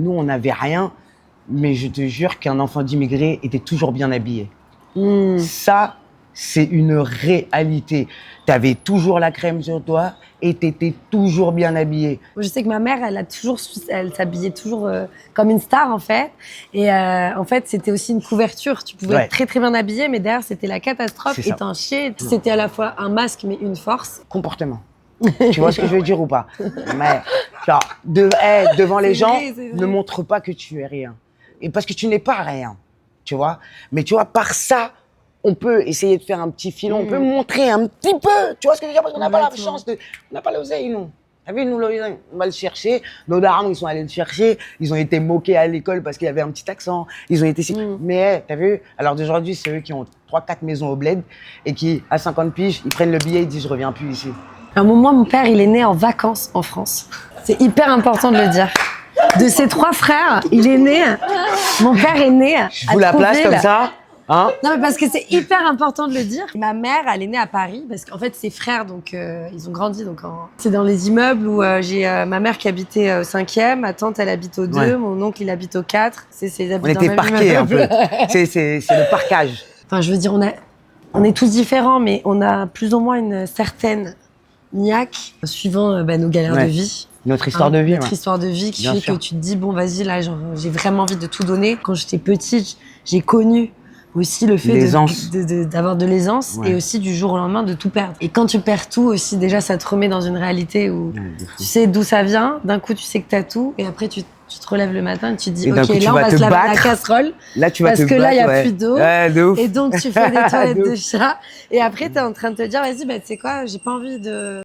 Nous, on n'avait rien, mais je te jure qu'un enfant d'immigré était toujours bien habillé. Ça, c'est une réalité. Tu avais toujours la crème sur toi et tu étais toujours bien habillé. Je sais que ma mère, elle s'habillait toujours comme une star, en fait. Et en fait, c'était aussi une couverture. Tu pouvais être très, très bien habillé, mais derrière, c'était la catastrophe et t'en chiais. C'était à la fois un masque, mais une force. Comportement. Tu vois ce que je veux dire ou pas? Mais, genre, devant les gens, ne montre pas que tu es rien. Et parce que tu n'es pas rien, tu vois. Mais tu vois, par ça, on peut essayer de faire un petit filon, on peut montrer un petit peu, tu vois ce que je veux dire, parce qu'on n'a pas la chance on n'a pas l'oseille, nous. T'as vu, nous, l'oseille, on va le chercher. Nos darons, ils sont allés le chercher. Ils ont été moqués à l'école parce qu'il y avait un petit accent. Ils ont été... Mais, t'as vu, alors d'aujourd'hui, c'est eux qui ont 3-4 maisons au bled et qui, à 50 piges, ils prennent le billet et ils disent « je reviens plus ici ». À un moment, mon père, il est né en vacances en France. C'est hyper important de le dire. De ses 3 frères, il est né... Mon père est né à Je vous la place comme ça, hein? Non, mais parce que c'est hyper important de le dire. Ma mère, elle est née à Paris parce qu'en fait, ses frères, donc, ils ont grandi. C'est dans les immeubles où j'ai ma mère qui habitait au 5e, ma tante, elle habite au 2, mon oncle, il habite au 4. On était parqués un peu. C'est le parquage. Enfin, je veux dire, on est tous différents, mais on a plus ou moins une certaine niaque suivant nos galères de vie. Notre histoire de vie. Notre histoire de vie qui fait que tu te dis, bon, vas-y, là, j'ai vraiment envie de tout donner. Quand j'étais petite, j'ai connu aussi le fait d'avoir de l'aisance et aussi du jour au lendemain de tout perdre. Et quand tu perds tout aussi, déjà, ça te remet dans une réalité où tu sais d'où ça vient. D'un coup, tu sais que t'as tout. Et après, tu te relèves le matin et tu te dis, OK, là, on va se laver la casserole. Là, tu vas parce que là, il n'y a plus d'eau. De et donc, tu fais des toilettes de chat. Et après, t'es en train de te dire, vas-y, bah, tu sais quoi, j'ai pas envie de...